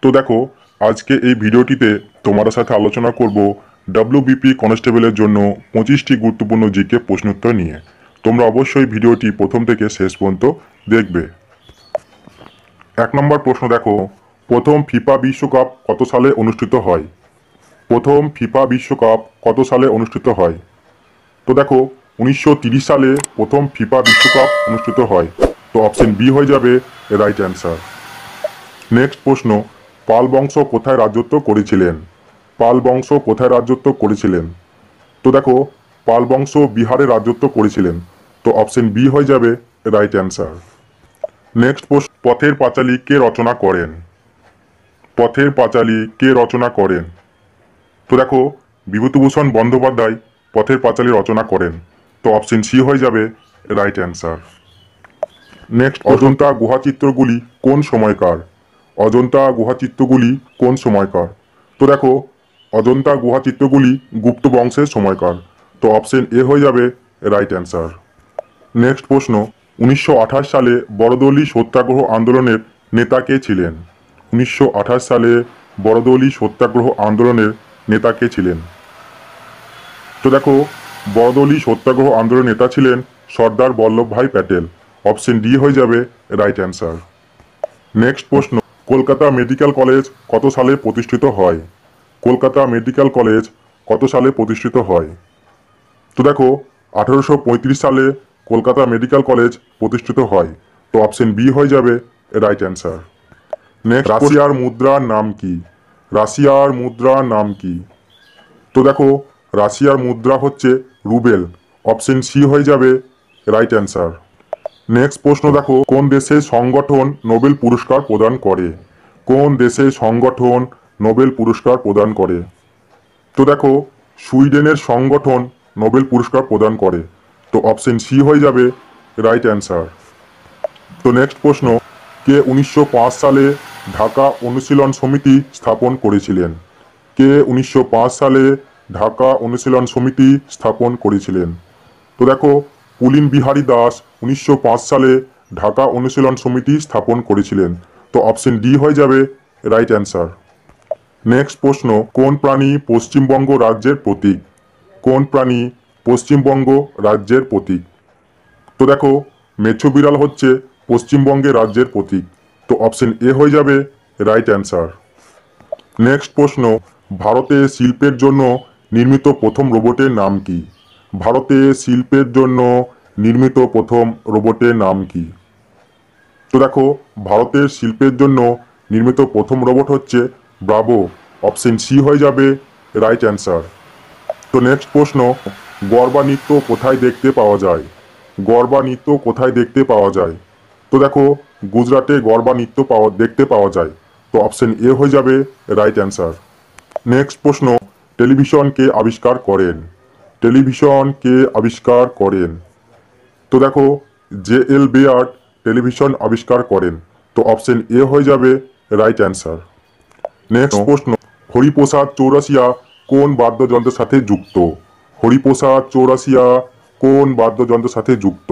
তো দেখো, আজকে এই ভিডিওটিতে তোমাদের সাথে আলোচনা করব ডব্লিউবিপি কনস্টেবলের জন্য 25টি গুরুত্বপূর্ণ জিকে প্রশ্নোত্তর নিয়ে। তোমরা অবশ্যই ভিডিওটি প্রথম থেকে শেষ পর্যন্ত দেখবে। 1 নম্বর প্রশ্ন দেখো, প্রথম ফিফা বিশ্বকাপ কত সালে অনুষ্ঠিত হয়? প্রথম ফিফা বিশ্বকাপ কত সালে অনুষ্ঠিত হয়? তো দেখো, 1930 সালে প্রথম ফিফা বিশ্বকাপ অনুষ্ঠিত হয়। তো অপশন বি হয়ে যাবে রাইট অ্যান্সার। নেক্সট প্রশ্ন, পাল বংশ কোথায় রাজত্ব করেছিলেন? পাল বংশ কোথায় রাজত্ব করেছিলেন? তো দেখো, পাল বংশ বিহারে রাজত্ব করেছিলেন। তো অপশন বি হয়ে যাবে রাইট অ্যান্সার। নেক্সট প্রশ্ন, পথের পাঁচালী কে রচনা করেন? পথের পাঁচালী কে রচনা করেন? তো দেখো, বিভূতিভূষণ বন্দ্যোপাধ্যায় পথের পাঁচালী রচনা করেন। তো অপশন সি হয়ে যাবে রাইট অ্যান্সার। নেক্সট, অজন্তা গুহাচিত্রগুলি কোন সময়কার? অজন্তা গুহাচিত্রগুলি কোন সময়কার? তো দেখো, অজন্তা গুহাচিত্রগুলি গুপ্ত বংশের সময়কার। তো অপশন এ হয়ে যাবে রাইট অ্যান্সার। নেক্সট প্রশ্ন, 1928 সালে বড়দলি সত্যাগ্রহ আন্দোলনের নেতা কে ছিলেন? 1928 সালে বড়দলি সত্যাগ্রহ আন্দোলনের নেতা কে ছিলেন? তো দেখো, বড়দলি সত্যাগ্রহ আন্দোলনের নেতা ছিলেন সর্দার বল্লভভাই প্যাটেল। অপশন ডি হয়ে যাবে রাইট অ্যান্সার। নেক্সট প্রশ্ন, কলকাতা মেডিকেল কলেজ কত সালে প্রতিষ্ঠিত হয়? কলকাতা মেডিকেল কলেজ কত সালে প্রতিষ্ঠিত হয়? তো দেখো, 1835 সালে কলকাতা মেডিকেল কলেজ প্রতিষ্ঠিত হয়। তো অপশন বি হয়ে যাবে রাইট অ্যান্সার। নেক্সট, রাশিয়ার মুদ্রার নাম কি? রাশিয়ার মুদ্রার নাম কি? তো দেখো, রাশিয়ার মুদ্রা হচ্ছে রুবেল। অপশন সি হয়ে যাবে রাইট অ্যান্সার। নেক্সট প্রশ্ন দেখো, কোন দেশের সংগঠন নোবেল পুরস্কার প্রদান করে? কোন দেশের সংগঠন নোবেল পুরস্কার প্রদান করে? তো দেখো, সুইডেনের সংগঠন নোবেল পুরস্কার প্রদান করে। তো অপশন সি হয়ে যাবে রাইট অ্যান্সার। তো নেক্সট প্রশ্ন, কে 1905 সালে ঢাকা অনুশীলন সমিতি স্থাপন করেছিলেন? কে 1905 সালে ঢাকা অনুশীলন সমিতি স্থাপন করেছিলেন? তো দেখো, পুলিন বিহারী দাস 1905 সালে ঢাকা অনুশীলন সমিতি স্থাপন করেছিলেন। তো অপশন ডি হয়ে যাবে রাইট অ্যান্সার। নেক্সট প্রশ্ন, কোন প্রাণী পশ্চিমবঙ্গ রাজ্যের প্রতীক? কোন প্রাণী পশ্চিমবঙ্গ রাজ্যের প্রতীক? তো দেখো, মেছো বিড়াল হচ্ছে পশ্চিমবঙ্গের রাজ্যের প্রতীক। তো অপশন এ হয়ে যাবে রাইট অ্যান্সার। নেক্সট প্রশ্ন, ভারতে শিল্পের জন্য নির্মিত প্রথম রোবটের নাম কি? ভারতে শিল্পের জন্য নির্মিত প্রথম রোবটের নাম কি? তো দেখো, ভারতের শিল্পের জন্য নির্মিত প্রথম রোবট হচ্ছে ব্রাভো। অপশন সি হয়ে যাবে রাইট অ্যান্সার। তো নেক্সট প্রশ্ন, গরবা নৃত্য কোথায় দেখতে পাওয়া যায়? গরবা নৃত্য কোথায় দেখতে পাওয়া যায়? তো দেখো, গুজরাটে গরবা নৃত্য দেখতে পাওয়া যায়। তো অপশন এ হয়ে যাবে রাইট অ্যান্সার। নেক্সট প্রশ্ন, টেলিভিশন কে আবিষ্কার করেন? টেলিভিশন কে আবিষ্কার করেন? তো দেখো, জে.এল. বেয়ার্ড টেলিভিশন আবিষ্কার করেন। তো অপশন এ হয়ে যাবে রাইট অ্যান্সার। নেক্সট প্রশ্ন, হরিপ্রসাদ চৌরাসিয়া কোন বাদ্যযন্ত্রের সাথে যুক্ত? হরিপ্রসাদ চৌরাসিয়া কোন বাদ্যযন্ত্রের সাথে যুক্ত?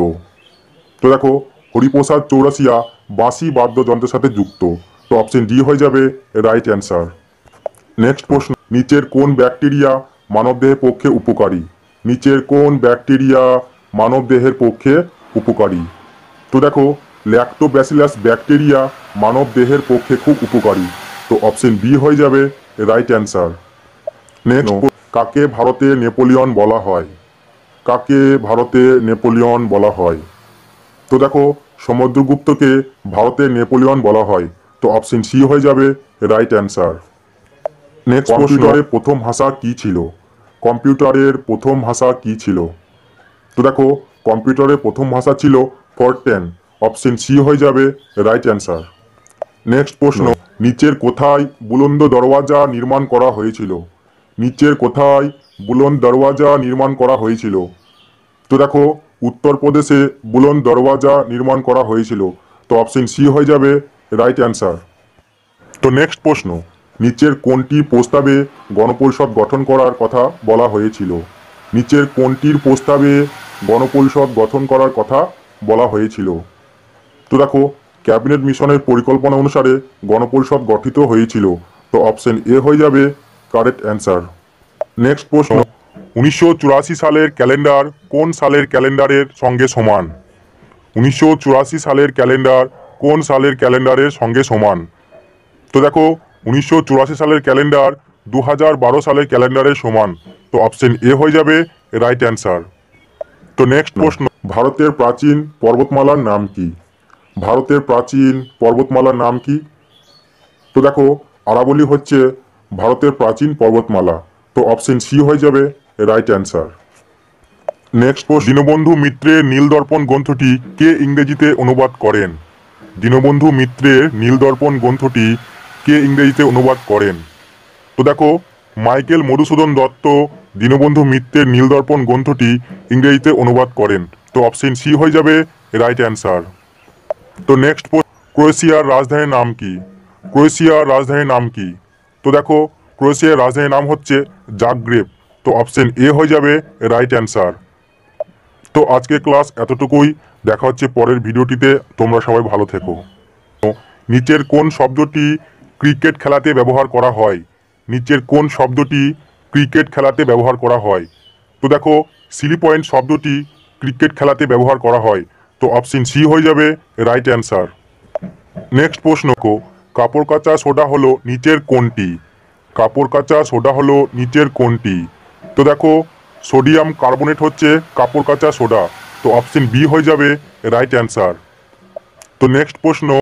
তো দেখো, হরিপ্রসাদ চৌরাসিয়া বাঁশি বাদ্যযন্ত্রের সাথে যুক্ত। তো অপশন ডি হয়ে যাবে রাইট অ্যান্সার। নেক্সট প্রশ্ন, নিচের কোন ব্যাকটেরিয়া মানবদেহের পক্ষে উপকারী? নিচের কোন ব্যাকটেরিয়া মানবদেহের পক্ষে উপকারী? তো দেখো, ল্যাক্টোব্যাসিলাস ব্যাকটেরিয়া মানবদেহের পক্ষে খুব উপকারী। তো অপশন বি হয়ে যাবে রাইট অ্যান্সার। নেক্সট, কাকে ভারতে নেপোলিয়ন বলা হয়? কাকে ভারতে নেপোলিয়ন বলা হয়? তো দেখো, সমুদ্রগুপ্তকে ভারতে নেপোলিয়ন বলা হয়। তো অপশন সি হয়ে যাবে রাইট অ্যান্সার। নেক্সট, কম্পিউটারের প্রথম ভাষা কি ছিল? কম্পিউটারের প্রথম ভাষা কি ছিল? তো দেখো, কম্পিউটারের প্রথম ভাষা ছিল ফরটেন। অপশন সি হয়ে যাবে রাইট অ্যান্সার। নেক্সট প্রশ্ন, নিচের কোথায় বুলন্দ দরওয়াজা নির্মাণ করা হয়েছিল? নিচের কোথায় বুলন্দ দরওয়াজা নির্মাণ করা হয়েছিল? তো দেখো, উত্তরপ্রদেশে বুলন্দ দরওয়াজা নির্মাণ করা হয়েছিল। তো অপশন সি হয়ে যাবে রাইট অ্যান্সার। তো নেক্সট প্রশ্ন, নিচের কোনটি প্রস্তাবে গণপরিষদ গঠন করার কথা বলা হয়েছিল? নিচের কোনটির প্রস্তাবে গণপরিষদ গঠন করার কথা বলা হয়েছিল? তো দেখো, ক্যাবিনেট মিশনের পরিকল্পনা অনুসারে গণপরিষদ গঠিত হয়েছিল? তো অপশন এ হয়ে যাবে কারেক্ট অ্যান্সার। নেক্সট প্রশ্ন, 1984 সালের ক্যালেন্ডার কোন সালের ক্যালেন্ডারের সঙ্গে সমান? 1984 সালের ক্যালেন্ডার কোন সালের ক্যালেন্ডারের সঙ্গে সমান? তো দেখো, 1984 সালের ক্যালেন্ডার 2012 সালের ক্যালেন্ডারের সমান। তো অপশন এ হয়ে যাবে রাইট অ্যান্সার। তো নেক্সট প্রশ্ন, ভারতের প্রাচীন পর্বতমালার নাম কি? ভারতের প্রাচীন পর্বতমালার নাম কি? তো দেখো, আরাবলী হচ্ছে ভারতের প্রাচীন পর্বতমালা। তো অপশন সি হয়ে যাবে রাইট অ্যান্সার। নেক্সট প্রশ্ন, দীনবন্ধু মিত্রের নীলদর্পণ গ্রন্থটি কে ইংরেজিতে অনুবাদ করেন? দীনবন্ধু মিত্রের নীলদর্পণ গ্রন্থটি কে ইংরেজিতে অনুবাদ করেন? তো দেখো, মাইকেল মধুসূদন দত্ত দীনবন্ধু মিত্রের নীলদর্পণ গ্রন্থটি ইংরেজিতে অনুবাদ করেন। তো অপশন সি হয়ে যাবে রাইট অ্যান্সার। তো নেক্সট, ক্রোয়েশিয়ার রাজধানীর নাম কি? ক্রোয়েশিয়ার রাজধানীর নাম কি? তো দেখো, ক্রোয়েশিয়ার রাজধানীর নাম হচ্ছে জাগ্রেব। তো অপশন এ হয়ে যাবে রাইট অ্যান্সার। তো আজকে ক্লাস এতটুকুই, দেখা হচ্ছে পরের ভিডিওটিতে। তোমরা সবাই ভালো থেকো। নিচের কোন শব্দটি ক্রিকেট খেলাতে ব্যবহার করা হয়? নিচের কোন শব্দটি ক্রিকেট খেলাতে ব্যবহার করা হয়? তো দেখো, সিলি পয়েন্ট শব্দটি ক্রিকেট খেলাতে ব্যবহার করা হয়। তো অপশন সি হয়ে যাবে রাইট অ্যান্সার। নেক্সট প্রশ্ন, কাপড় কাচা সোডা হলো নিচের কোনটি? কাপড় কাচা সোডা হলো নিচের কোনটি? তো দেখো, সোডিয়াম কার্বনেট হচ্ছে কাপড় কাচা সোডা। তো অপশন বি হয়ে যাবে রাইট অ্যান্সার। তো নেক্সট প্রশ্ন,